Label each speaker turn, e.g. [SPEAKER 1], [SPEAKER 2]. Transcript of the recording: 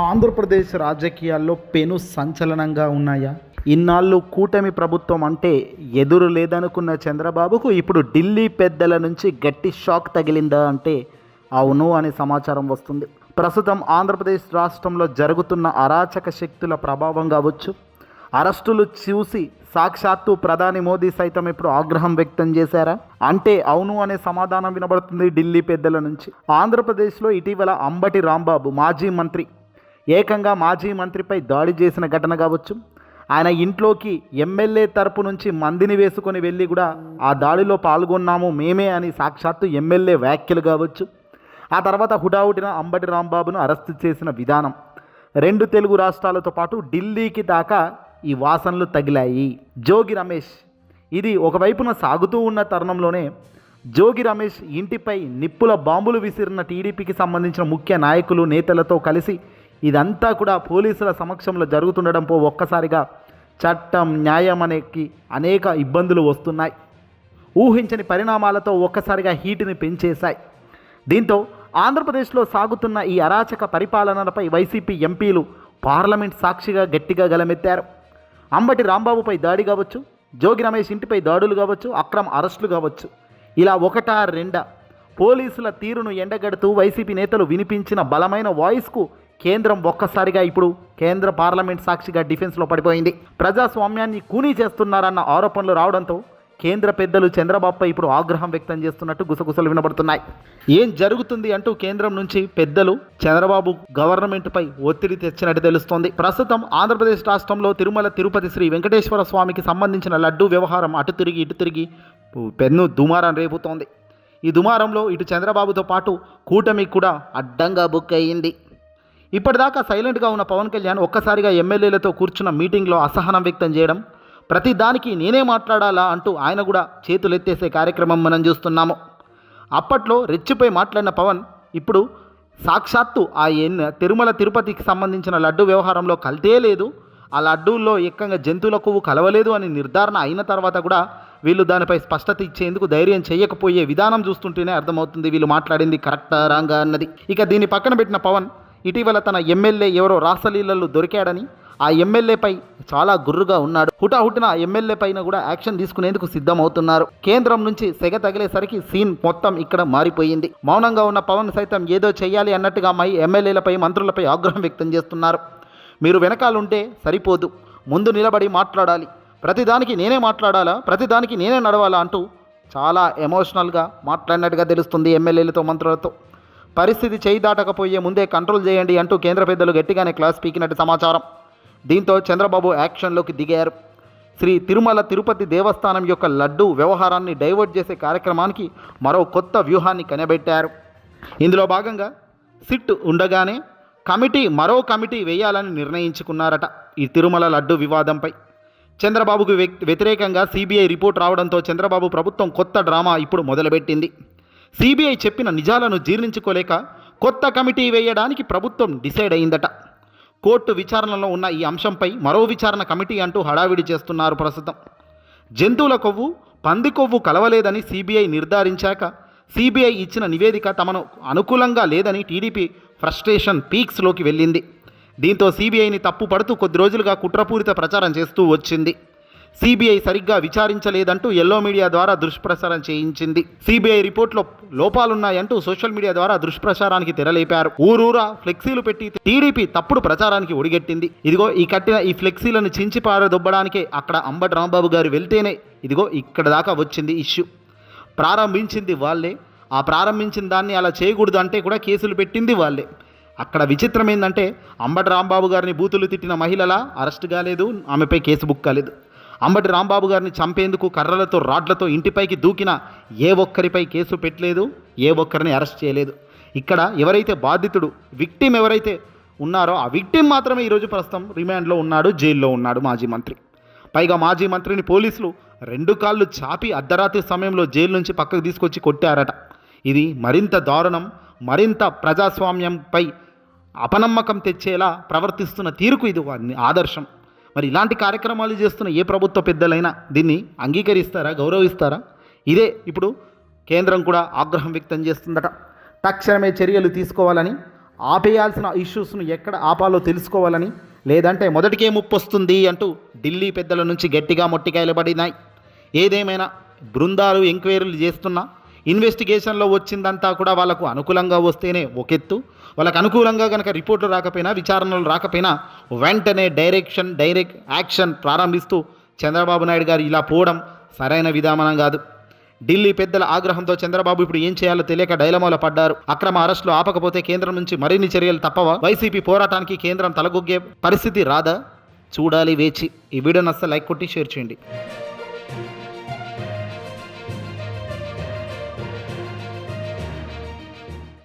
[SPEAKER 1] ఆంధ్రప్రదేశ్ రాజకీయాల్లో పెను సంచలనంగా ఉన్నాయా? ఇన్నాళ్ళు కూటమి ప్రభుత్వం అంటే ఎదురు లేదనుకున్న చంద్రబాబుకు ఇప్పుడు ఢిల్లీ పెద్దల నుంచి గట్టి షాక్ తగిలిందా అంటే అవును అనే సమాచారం వస్తుంది. ప్రస్తుతం ఆంధ్రప్రదేశ్ రాష్ట్రంలో జరుగుతున్న అరాచక శక్తుల ప్రభావం కావచ్చు, అరెస్టులు చూసి సాక్షాత్తు ప్రధాని మోదీ సైతం ఇప్పుడు ఆగ్రహం వ్యక్తం చేశారా అంటే అవును అనే సమాధానం వినబడుతుంది ఢిల్లీ పెద్దల నుంచి. ఆంధ్రప్రదేశ్లో ఇటీవల అంబటి రాంబాబు మాజీ మంత్రి ఏకంగా మాజీ మంత్రిపై దాడి చేసిన ఘటన కావచ్చు, ఆయన ఇంట్లోకి ఎమ్మెల్యే తరపు నుంచి మందిని వేసుకొని వెళ్ళి కూడా ఆ దాడిలో పాల్గొన్నాము మేమే అని సాక్షాత్తు ఎమ్మెల్యే వ్యాఖ్యలు కావచ్చు, ఆ తర్వాత హుటాహుటిన అంబటి రాంబాబును అరెస్టు చేసిన విధానం, రెండు తెలుగు రాష్ట్రాలతో పాటు ఢిల్లీకి దాకా ఈ వాసనలు తగిలాయి. జోగి రమేష్ ఇది ఒకవైపున సాగుతూ ఉన్న తరుణంలోనే జోగి రమేష్ ఇంటిపై నిప్పుల బాంబులు విసిరిన టీడీపీకి సంబంధించిన ముఖ్య నాయకులు నేతలతో కలిసి ఇదంతా కూడా పోలీసుల సమక్షంలో జరుగుతుండడంతో ఒక్కసారిగా చట్టం న్యాయం అనేక ఇబ్బందులు వస్తున్నాయి. ఊహించని పరిణామాలతో ఒక్కసారిగా హీటుని పెంచేశాయి. దీంతో ఆంధ్రప్రదేశ్లో సాగుతున్న ఈ అరాచక పరిపాలనపై వైసీపీ ఎంపీలు పార్లమెంట్ సాక్షిగా గట్టిగా గలమెత్తారు. అంబటి రాంబాబుపై దాడి కావచ్చు, జోగి రమేష్ ఇంటిపై దాడులు కావచ్చు, అక్రమ అరెస్టులు కావచ్చు, ఇలా ఒకటా రెండా పోలీసుల తీరును ఎండగడుతూ వైసీపీ నేతలు వినిపించిన బలమైన వాయిస్కు కేంద్రం ఒక్కసారిగా ఇప్పుడు కేంద్ర పార్లమెంట్ సాక్షిగా డిఫెన్స్లో పడిపోయింది. ప్రజాస్వామ్యాన్ని కూనీ చేస్తున్నారన్న ఆరోపణలు రావడంతో కేంద్ర పెద్దలు చంద్రబాబుపై ఇప్పుడు ఆగ్రహం వ్యక్తం చేస్తున్నట్టు గుసగుసలు వినబడుతున్నాయి. ఏం జరుగుతుంది అంటూ కేంద్రం నుంచి పెద్దలు చంద్రబాబు గవర్నమెంట్పై ఒత్తిడి తెచ్చినట్టు తెలుస్తోంది. ప్రస్తుతం ఆంధ్రప్రదేశ్ రాష్ట్రంలో తిరుమల తిరుపతి శ్రీ వెంకటేశ్వర స్వామికి సంబంధించిన లడ్డూ వ్యవహారం అటు తిరిగి పెన్ను దుమారం రేపుతోంది. ఈ దుమారంలో ఇటు చంద్రబాబుతో పాటు కూటమికి కూడా అడ్డంగా బుక్ అయ్యింది. ఇప్పటిదాకా సైలెంట్గా ఉన్న పవన్ కళ్యాణ్ ఒక్కసారిగా ఎమ్మెల్యేలతో కూర్చున్న మీటింగ్లో అసహనం వ్యక్తం చేయడం, ప్రతి దానికి నేనే మాట్లాడాలా అంటూ ఆయన కూడా చేతులెత్తేసే కార్యక్రమం మనం చూస్తున్నాము. అప్పట్లో రెచ్చిపోయి మాట్లాడిన పవన్ ఇప్పుడు సాక్షాత్తు ఆ తిరుమల తిరుపతికి సంబంధించిన లడ్డు వ్యవహారంలో కల్తే లేదు, ఆ లడ్డూల్లో ఏకంగా జంతువుల కొవ్వు కలవలేదు అని నిర్ధారణ అయిన తర్వాత కూడా వీళ్ళు దానిపై స్పష్టత ఇచ్చేందుకు ధైర్యం చేయకపోయే విధానం చూస్తుంటేనే అర్థమవుతుంది వీళ్ళు మాట్లాడింది కరెక్టా రాంగా అన్నది. ఇక దీన్ని పక్కన పెట్టిన పవన్ ఇటీవల తన ఎమ్మెల్యే ఎవరో రాసలీలల్లో దొరికాడని, ఆ ఎమ్మెల్యేపై చాలా గుర్రుగా ఉన్నాడు, హుటాహుటిన ఆ ఎమ్మెల్యే పైన కూడా యాక్షన్ తీసుకునేందుకు సిద్ధమవుతున్నారు. కేంద్రం నుంచి సెగ తగిలేసరికి సీన్ మొత్తం ఇక్కడ మారిపోయింది. మౌనంగా ఉన్న పవన్ సైతం ఏదో చేయాలి అన్నట్టుగా ఎమ్మెల్యేలపై మంత్రులపై ఆగ్రహం వ్యక్తం చేస్తున్నారు. మీరు వెనకాలంటే సరిపోదు, ముందు నిలబడి మాట్లాడాలి, ప్రతిదానికి నేనే మాట్లాడాలా, ప్రతిదానికి నేనే నడవాలా అంటూ చాలా ఎమోషనల్గా మాట్లాడినట్టుగా తెలుస్తుంది ఎమ్మెల్యేలతో మంత్రులతో. పరిస్థితి చేయి దాటకపోయే ముందే కంట్రోల్ చేయండి అంటూ కేంద్ర పెద్దలు గట్టిగానే క్లాస్ పీకినట్టు సమాచారం. దీంతో చంద్రబాబు యాక్షన్లోకి దిగారు. శ్రీ తిరుమల తిరుపతి దేవస్థానం యొక్క లడ్డూ వ్యవహారాన్ని డైవర్ట్ చేసే కార్యక్రమానికి మరో కొత్త వ్యూహాన్ని కనిపెట్టారు. ఇందులో భాగంగా సిట్ ఉండగానే మరో కమిటీ వేయాలని నిర్ణయించుకున్నారట. ఈ తిరుమల లడ్డూ వివాదంపై చంద్రబాబుకు వ్యతిరేకంగా సిబిఐ రిపోర్ట్ రావడంతో చంద్రబాబు ప్రభుత్వం కొత్త డ్రామా ఇప్పుడు మొదలుపెట్టింది. సిబిఐ చెప్పిన నిజాలను జీర్ణించుకోలేక కొత్త కమిటీ వేయడానికి ప్రభుత్వం డిసైడ్ అయిందట. కోర్టు విచారణలో ఉన్న ఈ అంశంపై మరో విచారణ కమిటీ అంటూ హడావిడి చేస్తున్నారు ప్రస్తుతం. జంతువుల కొవ్వు, పంది కొవ్వు కలవలేదని సిబిఐ నిర్ధారించాక సిబిఐ ఇచ్చిన నివేదిక తమను అనుకూలంగా లేదని టీడీపీ ఫ్రస్ట్రేషన్ పీక్స్లోకి వెళ్ళింది. దీంతో సిబిఐని తప్పు పడుతూ కొద్ది రోజులుగా కుట్రపూరిత ప్రచారం చేస్తూ వచ్చింది. సిబిఐ సరిగ్గా విచారించలేదంటూ ఎల్లో మీడియా ద్వారా దుష్ప్రచారం చేయించింది. సిబిఐ రిపోర్ట్లో లోపాలున్నాయంటూ సోషల్ మీడియా ద్వారా దుష్ప్రచారానికి తెరలేపారు. ఊరూరా ఫ్లెక్సీలు పెట్టి టీడీపీ తప్పుడు ప్రచారానికి ఒడిగట్టింది. ఇదిగో ఈ కట్టిన ఈ ఫ్లెక్సీలను చించి పారదొబ్బడానికే అక్కడ అంబటి రాంబాబు గారు వెళ్తేనే ఇదిగో ఇక్కడ దాకా వచ్చింది ఇష్యూ. ప్రారంభించింది వాళ్ళే, ఆ ప్రారంభించిన దాన్ని అలా చేయకూడదు అంటే కూడా కేసులు పెట్టింది వాళ్ళే. అక్కడ విచిత్రం ఏంటంటే అంబటి రాంబాబు గారిని బూతులు తిట్టిన మహిళల అరెస్ట్ కాలేదు, ఆమెపై కేసు బుక్ కాలేదు. అంబటి రాంబాబు గారిని చంపేందుకు కర్రలతో రాడ్లతో ఇంటిపైకి దూకిన ఏ ఒక్కరిపై కేసు పెట్టలేదు, ఏ ఒక్కరిని అరెస్ట్ చేయలేదు. ఇక్కడ ఎవరైతే బాధితుడు విక్టిమ్ ఎవరైతే ఉన్నారో ఆ విక్టిమ్ మాత్రమే ఈరోజు ప్రస్తుతం రిమాండ్లో ఉన్నాడు, జైల్లో ఉన్నాడు మాజీ మంత్రి. పైగా మాజీ మంత్రిని పోలీసులు 2 కాళ్ళు చాపి అర్ధరాత్రి సమయంలో జైలు నుంచి పక్కకు తీసుకొచ్చి కొట్టారట. ఇది మరింత దారుణం, మరింత ప్రజాస్వామ్యంపై అపనమ్మకం తెచ్చేలా ప్రవర్తిస్తున్న తీరుకు ఇది ఆదర్శం. మరి ఇలాంటి కార్యక్రమాలు చేస్తున్న ఏ ప్రభుత్వ పెద్దలైనా దీన్ని అంగీకరిస్తారా, గౌరవిస్తారా? ఇదే ఇప్పుడు కేంద్రం కూడా ఆగ్రహం వ్యక్తం చేస్తుందట. తక్షణమే చర్యలు తీసుకోవాలని ఆపేయాల్సిన ఇష్యూస్ను ఎక్కడ ఆపాలో తెలుసుకోవాలని, లేదంటే మొదటికే ముప్పు వస్తుంది అంటూ ఢిల్లీ పెద్దల నుంచి గట్టిగా మొట్టికాయలు పడినాయి. ఏదేమైనా బృందాలు ఎంక్వైరీలు చేస్తున్నా ఇన్వెస్టిగేషన్లో వచ్చిందంతా కూడా వాళ్ళకు అనుకూలంగా వస్తేనే ఒకెత్తు, వాళ్ళకు అనుకూలంగా కనుక రిపోర్ట్లు రాకపోయినా, విచారణలు రాకపోయినా వెంటనే డైరెక్ట్ యాక్షన్ ప్రారంభిస్తూ చంద్రబాబు నాయుడు గారు ఇలా పోవడం సరైన విధానం కాదు. ఢిల్లీ పెద్దల ఆగ్రహంతో చంద్రబాబు ఇప్పుడు ఏం చేయాలో తెలియక డైలమాలో పడ్డారు. అక్రమ అరెస్టులు ఆపకపోతే కేంద్రం నుంచి మరిన్ని చర్యలు తప్పవా? వైసీపీ పోరాటానికి కేంద్రం తలగొగ్గే పరిస్థితి రాదా? చూడాలి వేచి. ఈ వీడియో నచ్చితే లైక్ కొట్టి షేర్ చేయండి.